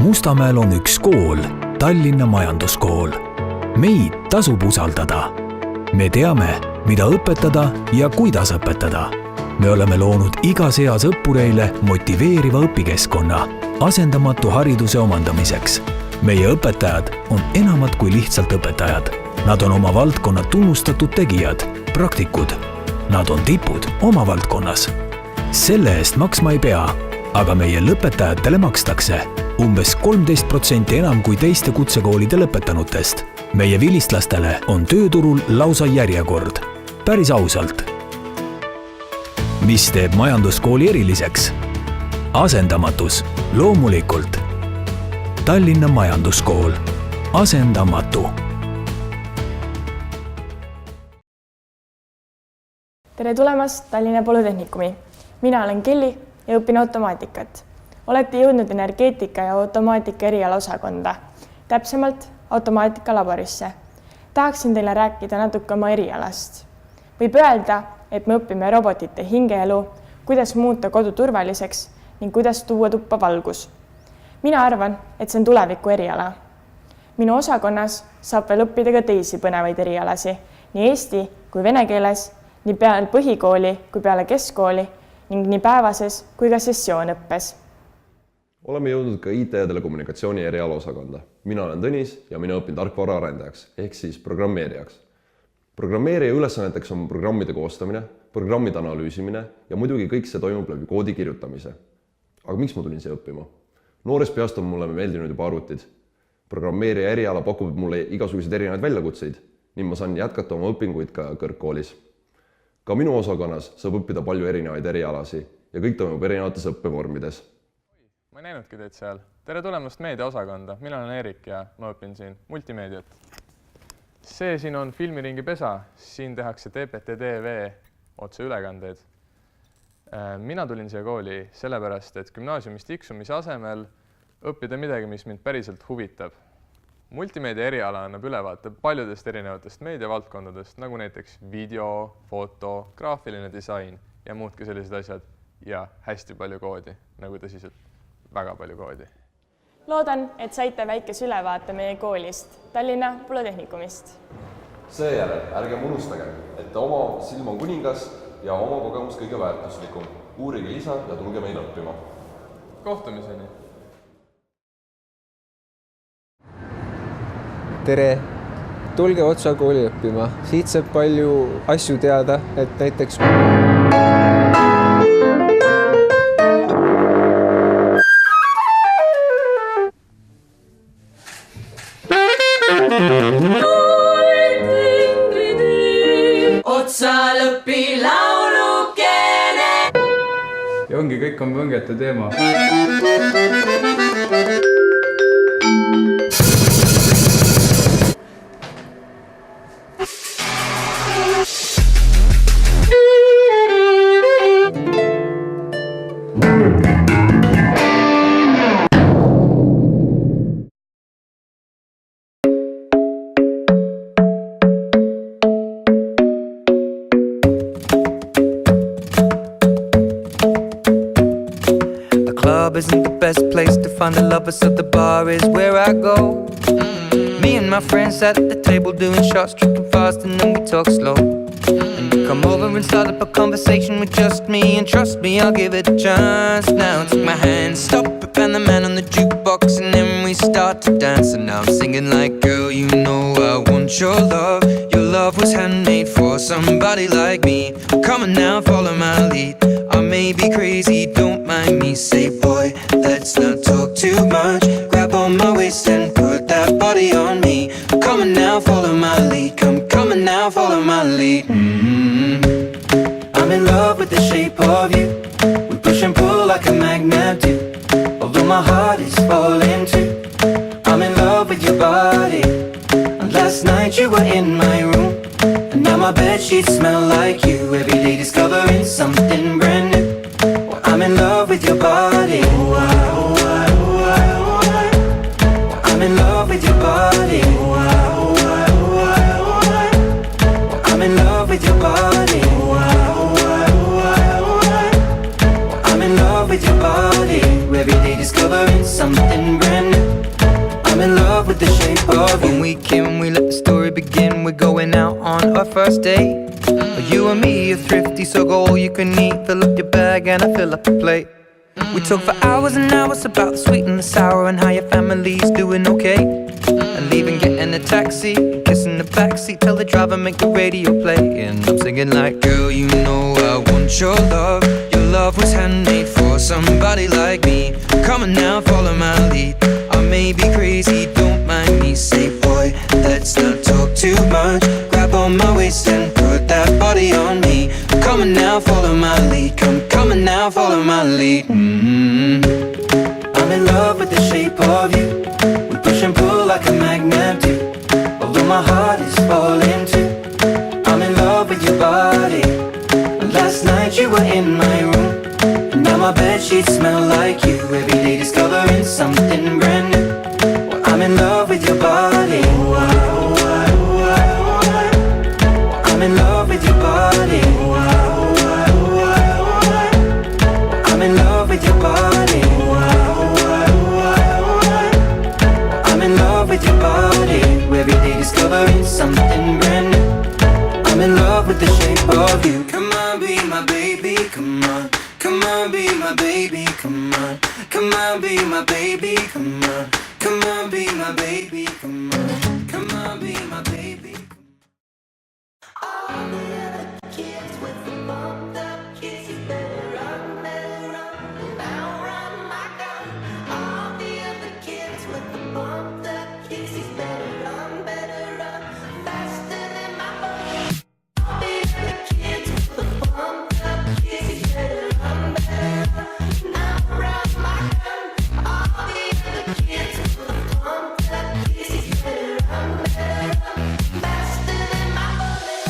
Mustamäel on üks kool, Tallinna Majanduskool. Meid tasub usaldada. Me teame, mida õpetada ja kuidas õpetada. Me oleme loonud igas eas õppureile motiveeriva õpikeskkonna, asendamatu hariduse omandamiseks. Meie õpetajad on enamad kui lihtsalt õpetajad. Nad on oma valdkonna tunnustatud tegijad, praktikud. Nad on tipud oma valdkonnas. Selle eest maksma ei pea, aga meie lõpetajatele makstakse umbes 13% enam kui teiste kutsekoolide lõpetanutest. Meie vilistlastele on tööturul lausa järjekord. Päris ausalt. Mis teeb majanduskooli eriliseks? Asendamatus, loomulikult. Tallinna Majanduskool. Asendamatu. Tere tulemast Tallinna Polütehnikumi. Mina olen Kelly ja õpin automaatikat. Olete jõudnud energeetika ja automaatika erialaosakonda, täpsemalt automaatika laborisse. Tahaksin teile rääkida natuke oma erialast. Võib öelda, et me õpime robotite hingeelu, kuidas muuta kodu turvaliseks ning kuidas tuua tuppa valgus. Mina arvan, et see on tuleviku eriala. Minu osakonnas saab veel õppida ka teisi põnevaid erialasi, nii eesti kui vene keeles, nii peale põhikooli kui peale keskkooli ning nii päevases kui ka sessioonõppes. Oleme jõudnud ka IT ja telekommunikatsiooni erialaosakonda. Mina olen Tõnis ja mina õpin tarkvara arendajaks ehk siis programmeerijaks. Programmeerija ülesanneteks on programmide koostamine, programmide analüüsimine ja muidugi kõik see toimub läbi koodi kirjutamise. Aga miks ma tulin siia õppima? Noores peast on mulle meeldinud juba arvutid. Programmeerija eriala pakub mulle igasuguseid erinevaid väljakutseid, nii ma saan jätkata oma õpinguid ka kõrgkoolis. Ka minu osakonnas saab õppida palju erinevaid erialasi ja kõik toimub erinevates õppevormides. Ma ei näinudki teid seal. Tere tulemast meediaosakonda. Mina olen Erik ja ma õpin siin multimeediat. See siin on filmiringi pesa. Siin tehakse TPT-TV otseülekandeid. Mina tulin siia kooli sellepärast, et gümnaasiumist tiksumise asemel õppida midagi, mis mind päriselt huvitab. Multimeedia eriala annab ülevaate paljudest erinevatest meediavaldkondadest, nagu näiteks video, foto, graafiline disain ja muudki sellised asjad ja hästi palju koodi, nagu tõsiselt väga palju koodi. Loodan, et saite väikese ülevaate meie koolist, Tallinna Polütehnikumist. Seejärel ärgem unustage, et oma silm on kuningas ja oma kogemus kõige väärtuslikum. Uurige lisa ja tulge meil õppima. Kohtumiseni! Tere! Tulge otsa kooli õppima. Siit saab palju asju teada, et näiteks Otsa lõpi laulukene. ja ongi kõik on võngete teema. Isn't the best place to find the lovers, so the bar is where I go. Me and my friends at the table doing shots, tripping fast, and then we talk slow. And you come over and start up a conversation with just me, and trust me, I'll give it a chance. Now take my hand, stop it, and the man on the jukebox, and then we start to dance. And now I'm singing like, girl, you know I want your love. Your love was handmade for somebody like me. Come on now, follow my lead. I may be crazy, don't mind me. Say, boy, let's not talk too much. Grab on my waist and put that body on me. Come on now, follow my lead. Come on now, follow my lead. I'm in love with the shape of you. We push and pull like a magnet do. Although my heart is falling too. I'm in love with your body. And last night you were in my room. And now my bedsheets smell like you. Every day discovering something brand new. Well, I'm in love with your body. I'm in love with your body. I'm in love with your body. I'm in love with your body. Every day discovering something brand new. first date. You and me are thrifty, so go all you can eat. Fill up your bag and I fill up the plate. We talk for hours and hours about the sweet and the sour and how your family's doing okay. And leaving, getting a taxi, kissing the backseat, tell the driver make the radio play. And I'm singing like, girl, you know I want your love. Your love was handmade for somebody like me. Come on now, follow my lead. I may be crazy, don't mind me. Say, boy, let's not talk too much. Grab on my waist and put that body on me. Come on now, follow my lead. Come on now, follow my lead. I'm in love with the shape of you. We push and pull like a magnet do. Although my heart is falling too. I'm in love with your body. Last night you were in my room, and now my bedsheets smell like you. Every day discovering something brand new. Well, I'm in love with your body. I'm in love with your body. I'm in love with your body. I'm in love with your body. Every day discovering something brand new. I'm in love with the shape of you. Come on, be my baby, come on. Come on, be my baby, come on. Come on, be my baby, come on. Come on, be my baby, come on. Come on, be my baby. All the other kids with the bumped up kids, you better run, now run my gun. All the other kids with the bumped up kids, you better run, faster than my bullet. All the other kids with the bumped up kids, you better run, now run my gun. All the other kids with the bumped up kids, you better run, faster than my bullet.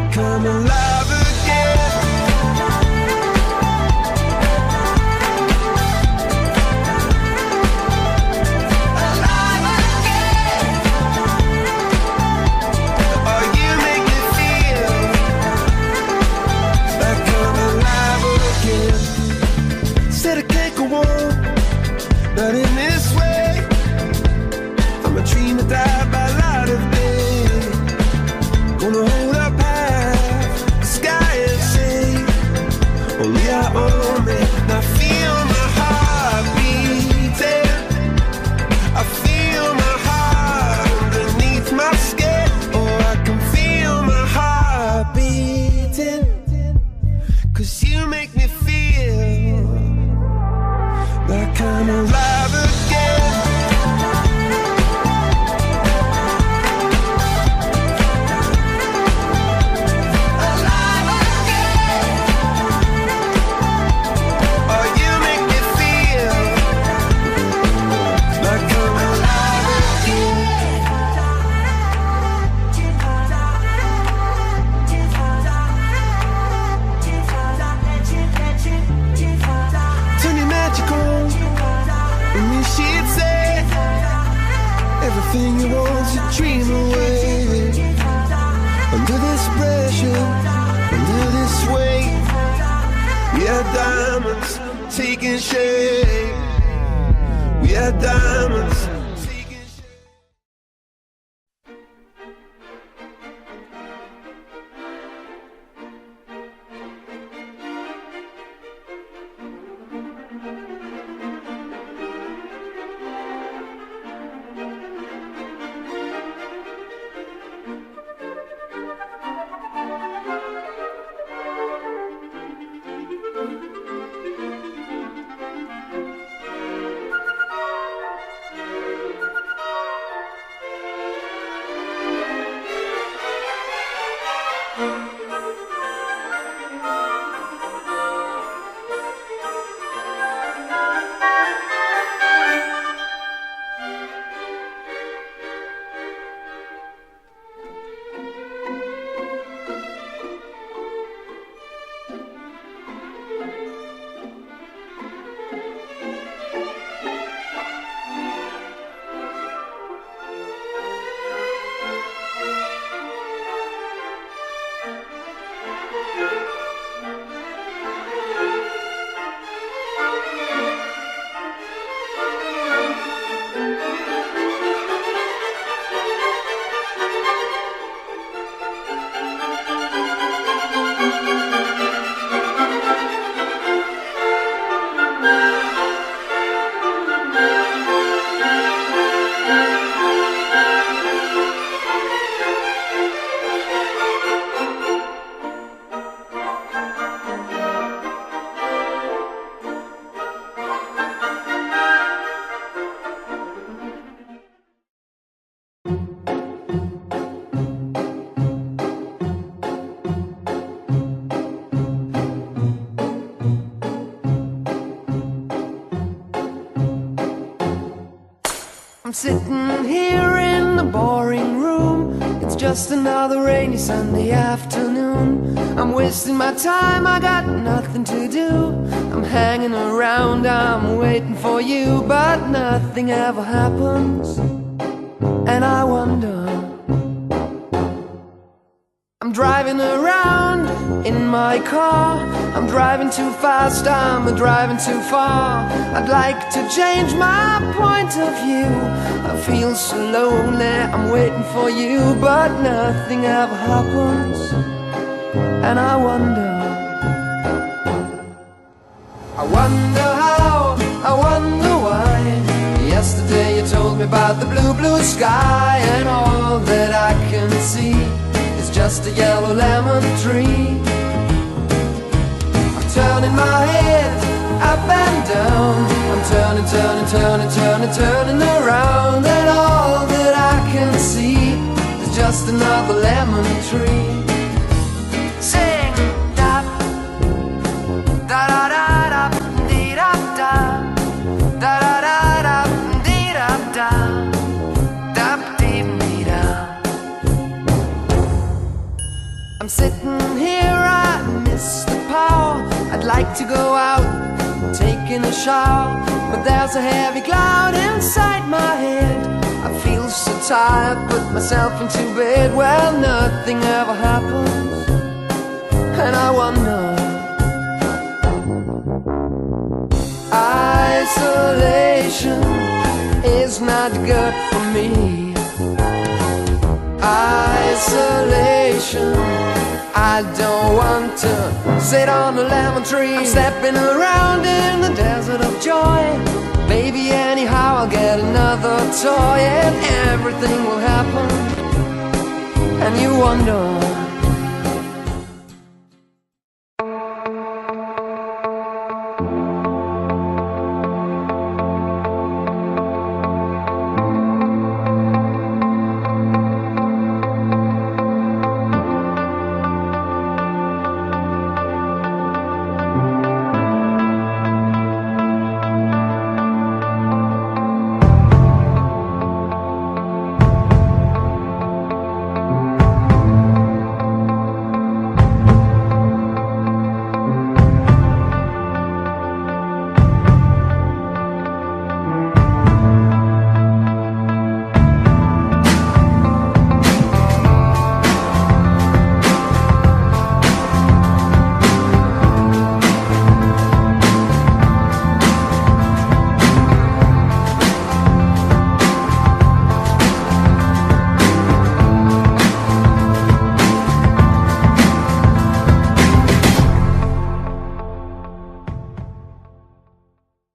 come alive again. Alive again. Oh, you make me feel like I'm alive again. Said I can't go on, not in this way. I'm a dream that died by light of day. Gonna hold up high the sky and say, only I own it. And I feel my heart beating. I feel my heart underneath my skin. Oh, I can feel my heart beating. 'Cause you make me feel like I'm alive again. Alive again. Oh, you make me feel like I'm alive again. Turn your magic on, and you she'd say everything you want to dream away. Under this pressure, under this weight, we are diamonds taking shape. We are diamonds taking shape. I'm sitting here in the boring room. It's just another rainy Sunday afternoon. I'm wasting my time, I got nothing to do. I'm hanging around, I'm waiting for you, but nothing ever happens. And I wonder, I'm driving around in my car. I'm driving too fast, I'm driving too far. I'd like to change my point of view. I feel so lonely, I'm waiting for you, but nothing ever happens. And I wonder how, I wonder why. Yesterday you told me about the blue, blue sky, and all that I can see is just a yellow lemon tree. I'm turning my head up and down. I'm turning, turning, turning, turning, turning around, and all that I can see is just another lemon tree. Sing da da da da da dee da da da da da dee da da da dee da. I'm sitting sitting here, I miss the power. I'd like to go out, taking a shower, but there's a heavy cloud inside my head. I feel so tired, put myself into bed. Well, nothing ever happens, and I wonder. Isolation is not good for me. Isolation, I don't want to sit on a lemon tree. I'm stepping around in the desert of joy. Maybe anyhow I'll get another toy, and everything will happen, and you wonder.